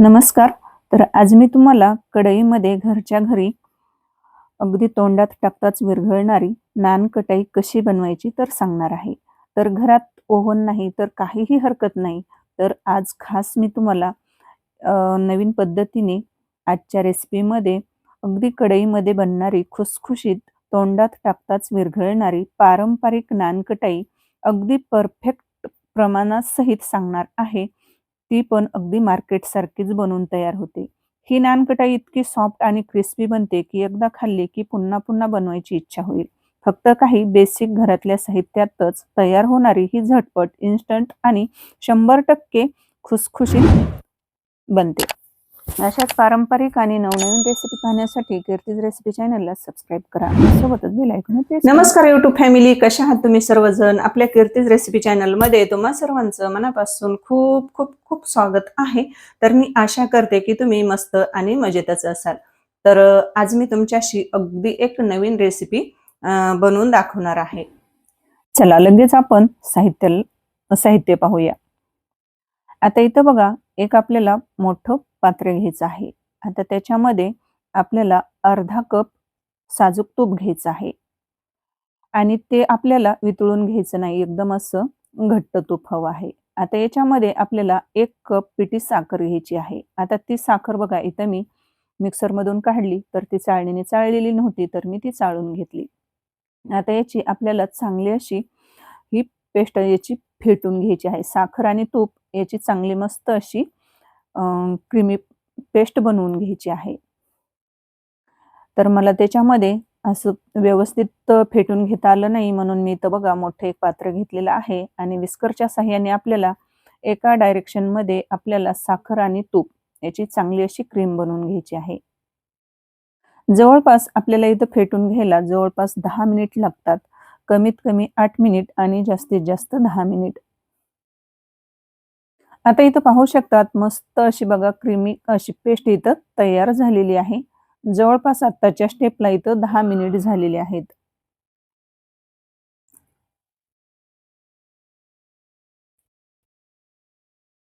नमस्कार. तर आज मी तुम्हाला कढईमध्ये घरच्या घरी अगदी तोंडात टाकताच विरघळणारी नान कटाई कशी बनवायची तर सांगणार आहे. तर घरात ओव्हन नाही तर काहीही हरकत नाही. तर आज खास मी तुम्हाला नवीन पद्धतीने आजच्या रेसिपीमध्ये अगदी कढईमध्ये बनणारी खुसखुशीत तोंडात टाकताच विरघळणारी पारंपरिक नान कटाई अगदी परफेक्ट प्रमाणासहित सांगणार आहे. ती पण अगदी मार्केटसारखीच बनवून तयार होते. ही नान कटाई इतकी सॉफ्ट आणि क्रिस्पी बनते की एकदा खाल्ली की पुन्हा पुन्हा बनवायची इच्छा होईल. फक्त काही बेसिक घरातल्या साहित्यातच तयार होणारी ही झटपट, इन्स्टंट आणि 100% खुसखुशीत बनते. अशाच पारंपरिक आणि नवनवीन रेसिपी पाहण्यासाठी कीर्तीज रेसिपी चॅनलला सबस्क्राईब करा आणि सोबतच बेल आयकॉन प्रेस करा. नमस्कार यूट्यूब फॅमिली, कशा आहात तुम्ही सर्वजण? आपल्या कीर्तीज रेसिपी चॅनलमध्ये तुम्हा सर्वांचं मनापासून खूप खूप खूप स्वागत आहे. तर मी आशा करते की तुम्ही मस्त आणि मजेतच असाल. तर आज मी तुमच्याशी अगदी एक नवीन रेसिपी बनवून दाखवणार आहे. चला लगेच आपण साहित्य पाहूया. आता इथं बघा, एक आपल्याला मोठं पात्र घ्यायचं आहे. आता त्याच्यामध्ये आपल्याला अर्धा कप साजूक तूप घ्यायचं आहे आणि ते आपल्याला वितळून घ्यायचं नाही, एकदम असं घट्ट तूप हवं आहे. आता याच्यामध्ये आपल्याला 1 कप पिठी साखर घ्यायची आहे. आता ती साखर बघा, इथं मी मिक्सरमधून काढली, तर ती चाळणीने चाळलेली नव्हती, तर मी ती चाळून घेतली. आता याची आपल्याला चांगली अशी ही पेस्ट याची फेटून घ्यायची आहे. साखर आणि तूप याची चांगली मस्त अशी क्रीमी पेस्ट बनवून घ्यायची आहे. तर मला त्याच्यामध्ये असं व्यवस्थित फेटून घेता आलं नाही, म्हणून मी इथं बघा मोठं एक पात्र घेतलेलं आहे आणि विस्करच्या साहाय्याने आपल्याला एका डायरेक्शनमध्ये आपल्याला साखर आणि तूप याची चांगली अशी क्रीम बनवून घ्यायची आहे. जवळपास आपल्याला इथं फेटून घ्यायला जवळपास 10 मिनिट लागतात. कमीत कमी 8 मिनिट आणि जास्तीत जास्त 10 मिनिट. आता इथं पाहू शकतात, मस्त अशी बघा क्रीमी अशी पेस्ट इथं तयार झालेली आहे. जवळपास आत्ताच्या स्टेपला इथं 10 मिनिट झालेले आहेत.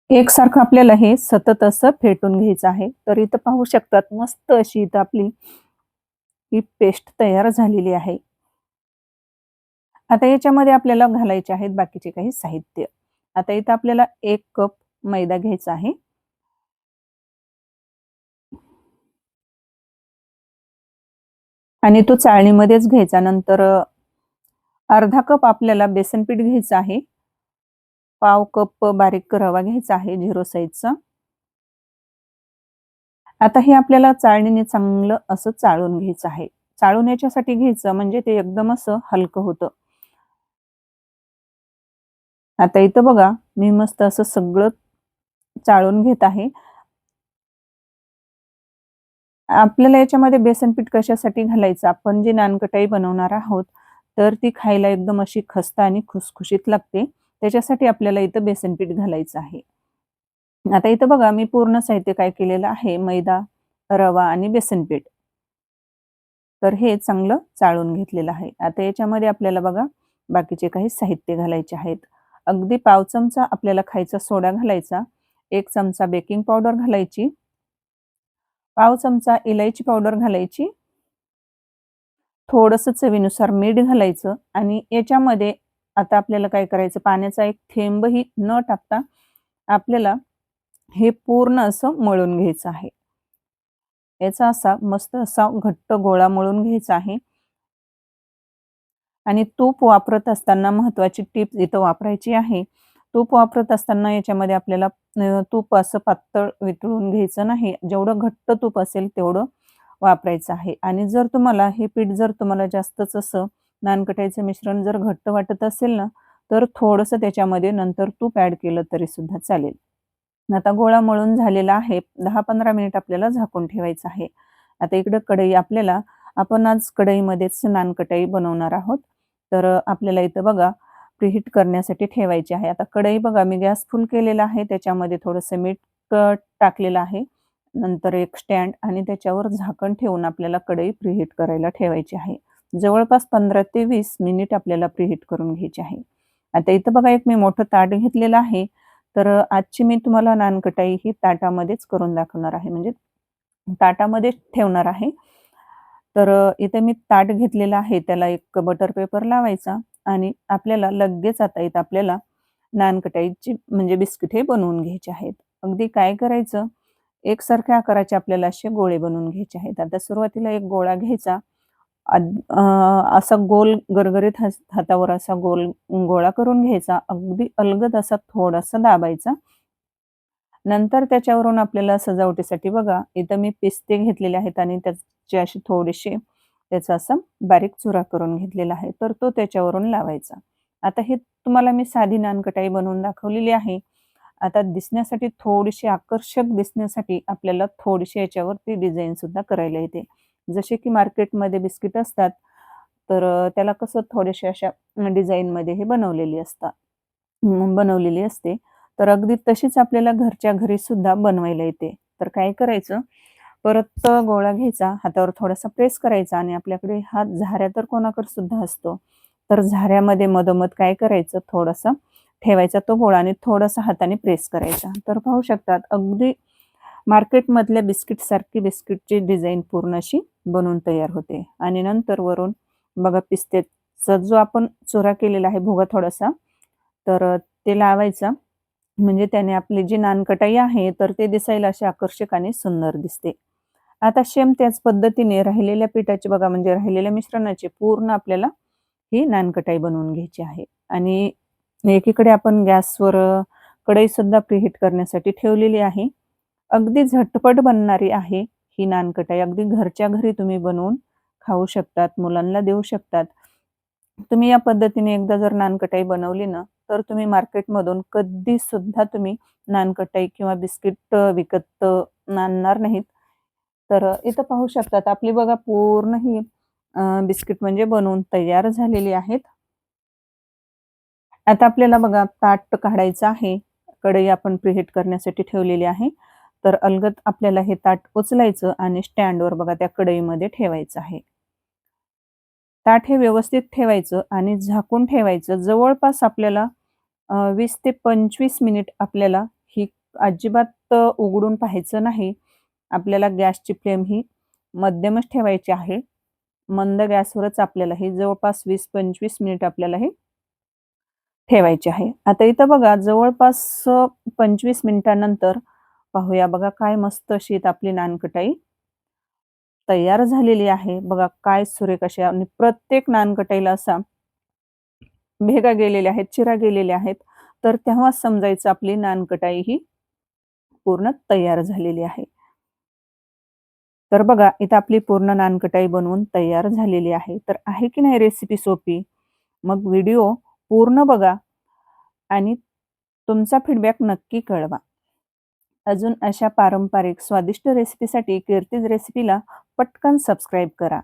एकसारखं आपल्याला हे सतत असं फेटून घ्यायचं आहे. तर इथं पाहू शकतात, मस्त अशी इथं आपली ही पेस्ट तयार झालेली आहे. आता याच्यामध्ये आपल्याला घालायचे आहेत बाकीचे काही साहित्य. आता इथं आपल्याला 1 कप मैदा घ्यायचा आहे. आणि तो चाळणीमध्येच घ्यायचा. नंतर अर्धा कप आपल्याला बेसन पीठ घ्यायचं आहे. पाव कप बारीक रवा घ्यायचा आहे 0 साइजचा. आता हे आपल्याला चाळणीने चांगलं असं चाळून घ्यायचं आहे. चाळून याच्यासाठी घ्यायचं म्हणजे ते एकदम असं हलकं होतं. आता इथं बघा, मी मस्त असं सगळं चाळून घेत आहे. आपल्याला याच्यामध्ये बेसन पीठ कशासाठी घालायचं? आपण जी नानकटाई बनवणार आहोत, तर ती खायला एकदम अशी खस्ता आणि खुसखुशीत लागते. त्याच्यासाठी आपल्याला इथं बेसन पीठ घालायचं आहे. आता इथं बघा, मी पूर्ण साहित्य काय केलेलं आहे, मैदा, रवा आणि बेसन पीठ. तर हे चांगलं चाळून घेतलेलं आहे. आता याच्यामध्ये आपल्याला बघा बाकीचे काही साहित्य घालायचे आहेत. अगदी पाव चमचा आपल्याला खायचा सोडा घालायचा, 1 चमचा बेकिंग पावडर घालायची, पाव चमचा इलायची पावडर घालायची, थोडंसं चवीनुसार मीठ घालायचं आणि याच्यामध्ये आता आपल्याला काय करायचं, पाण्याचा एक थेंबही न टाकता आपल्याला हे पूर्ण असं मळून घ्यायचं आहे. याचा असा मस्त असा घट्ट गोळा मळून घ्यायचा आहे. आणि तूप वापरत असताना महत्त्वाची टिप इथं वापरायची आहे. तूप वापरत असताना याच्यामध्ये आपल्याला तूप असं पातळ वितळून घ्यायचं नाही. जेवढं घट्ट तूप असेल तेवढं वापरायचं आहे. आणि जर तुम्हाला हे पीठ जर तुम्हाला जास्तच असं नानकटाईचं मिश्रण जर घट्ट वाटत असेल ना, तर थोडंसं त्याच्यामध्ये नंतर तूप ॲड केलं तरी सुद्धा चालेल. आता गोळा मळून झालेला आहे. 10-15 मिनिट आपल्याला झाकून ठेवायचं आहे. आता इकडं कढई आपल्याला आपण आज कढईमध्येच नानकटाई बनवणार आहोत. तर आपल्याला इथं बघा प्रीहीट करण्यासाठी ठेवायची आहे. आता कढई बघा, मी गॅस फुल केलेला आहे. त्याच्यामध्ये थोडंसं मीठ टाकलेलं आहे. नंतर एक स्टँड आणि त्याच्यावर झाकण ठेवून आपल्याला कढई प्रीहीट करायला ठेवायची आहे. जवळपास 15 ते 20 मिनिट आपल्याला प्रीहीट करून घ्यायची आहे. आता इथं बघा, एक मी मोठं ताट घेतलेलं आहे. तर आजची मी तुम्हाला नानकटाई ही ताटामध्येच करून दाखवणार आहे, म्हणजे ताटामध्येच ठेवणार आहे. तर इथे मी ताट घेतलेलं आहे, त्याला एक बटर पेपर लावायचा आणि आपल्याला लगेच आता इथं आपल्याला नानकटाईची म्हणजे बिस्किट हे बनवून घ्यायचे आहेत. अगदी काय करायचं, एकसारख्या आकाराचे आपल्याला असे गोळे बनवून घ्यायचे आहेत. आता सुरुवातीला एक गोळा घ्यायचा. असा गोल गरगरीत हातावर असा गोल गोळा करून घ्यायचा. अगदी अलगद असा थोडासा दाबायचा. नंतर त्याच्यावरून आपल्याला सजावटीसाठी बघा, इथं मी पिस्ते घेतलेले आहेत आणि त्याचे असे थोडेसे त्याचा असा बारीक चुरा करून घेतलेला आहे. तर तो त्याच्यावरून लावायचा. आता हे तुम्हाला मी साधी नानकटाई बनवून दाखवलेली आहे. आता दिसण्यासाठी थोडीशी आकर्षक दिसण्यासाठी आपल्याला थोडीशी याच्यावरती डिझाइन सुद्धा करायला येते. जसे की मार्केटमध्ये बिस्किट असतात, तर त्याला कसं थोड्याशा अशा डिझाइनमध्ये हे बनवलेली असते. तर अगदी तशीच आपल्याला घरच्या घरी सुद्धा बनवायला येते. तर काय करायचं, परत गोळा घ्यायचा, हातावर थोडासा प्रेस करायचा आणि आपल्याकडे हा झाऱ्या तर कोणाकडे सुद्धा असतो. तर झाऱ्यामध्ये मधोमध काय करायचं, थोडासा ठेवायचा तो गोळा आणि थोडासा हाताने प्रेस करायचा. तर पाहू शकतात अगदी मार्केटमधल्या बिस्किटसारखी बिस्किटची डिझाइन पूर्ण अशी बनवून तयार होते. आणि नंतर वरून बघा पिस्त्याचा जो आपण चुरा केलेला आहे भुगा थोडासा, तर ते लावायचा. म्हणजे त्याने आपली जी नानकटाई आहे, तर ते दिसायला अशी आकर्षक आणि सुंदर दिसते. आता सेम त्याच पद्धतीने राहिलेल्या पिठाचे बघा, म्हणजे राहिलेल्या मिश्रणाचे पूर्ण आपल्याला ही नानकटाई बनवून घ्यायची आहे. आणि एकीकडे आपण गॅसवर कढईसुद्धा प्रीहीट करण्यासाठी ठेवलेली आहे. अगदी झटपट बनणारी आहे ही नानकटाई. अगदी घरच्या घरी तुम्ही बनवून खाऊ शकतात, मुलांना देऊ शकतात. तुम्ही या पद्धतीने एकदा जर नानकटाई बनवली ना, तर तुम्ही मार्केटमधून कधीसुद्धा तुम्ही नानकटाई किंवा बिस्किट विकत आणणार नाहीत. तर इथं पाहू शकतात आपली बघा पूर्ण ही बिस्किट म्हणजे बनवून तयार झालेली आहेत. आता आपल्याला बघा ताट काढायचं आहे. कढई आपण प्रीहीट करण्यासाठी ठेवलेली आहे. तर अलगद आपल्याला हे ताट उचलायचं आणि स्टँडवर बघा त्या कढईमध्ये ठेवायचं आहे. ताट हे व्यवस्थित ठेवायचं आणि झाकून ठेवायचं. जवळपास आपल्याला 20 ते 25 मिनिट आपल्याला ही अजिबात उघडून पाहायचं नाही. आपल्याला गॅसची फ्लेम ही मध्यमच ठेवायची आहे. मंद गॅसवरच आपल्याला हे जवळपास 20-25 मिनिट आपल्याला हे ठेवायचे आहे. आता इथं बघा जवळपास 25 मिनिटानंतर पाहूया बघा काय मस्त अशी इथं आपली नानकटाई तयार झालेली आहे. बघा काय सुरेख अशा आणि प्रत्येक नानकटाईला असा भेगा गेलेल्या आहेत, चिरा गेलेल्या आहेत. तर तेव्हाच समजायचं आपली नानकटाई ही पूर्ण तयार झालेली आहे. तर बघा इथं आपली पूर्ण नानकटाई बनवून तयार झालेली आहे. तर आहे की नाही रेसिपी सोपी? मग व्हिडिओ पूर्ण बघा आणि तुमचा फीडबॅक नक्की कळवा. अजून अशा पारंपरिक स्वादिष्ट रेसिपीसाठी कीर्तीज रेसिपीला पटकन सबस्क्राईब करा.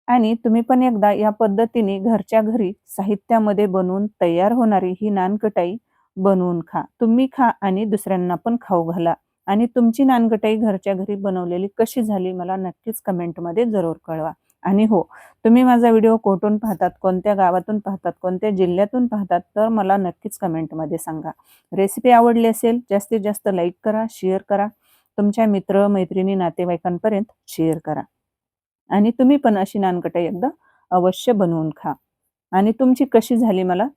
आणि तुम्ही पण एकदा या पद्धतीने घरच्या घरी साहित्यामध्ये बनवून तयार होणारी ही नानकटाई बनवून खा. तुम्ही खा आणि दुसऱ्यांना पण खाऊ घाला. आणि तुमची नानकटाई घरच्या घरी बनवलेली कशी झाली मला नक्कीच कमेंटमध्ये जरूर कळवा. आणि हो, तुम्ही माझा व्हिडिओ कुठून पाहतात, कोणत्या गावातून पाहतात, कोणत्या जिल्ह्यातून पाहतात, तर मला नक्कीच कमेंटमध्ये सांगा. रेसिपी आवडली असेल जास्तीत जास्त लाईक करा, शेअर करा. तुमच्या मित्र, मैत्रिणी, नातेवाईकांपर्यंत शेअर करा. आणि तुम्ही पण अशी नानकटाई एकदा अवश्य बनवून खा. आणि तुमची कशी झाली मला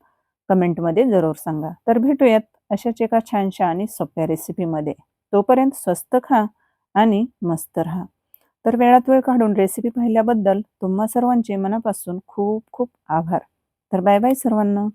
कमेंटमध्ये जरूर सांगा. तर भेटूयात अशाच एका छानशा आणि सोप्या रेसिपीमध्ये. तोपर्यंत स्वस्त खा आणि मस्त राहा. तर वेळात वेळ काढून रेसिपी पाहिल्याबद्दल तुम्हा सर्वांचे मनापासून खूप खूप आभार. तर बाय बाय सर्वांना.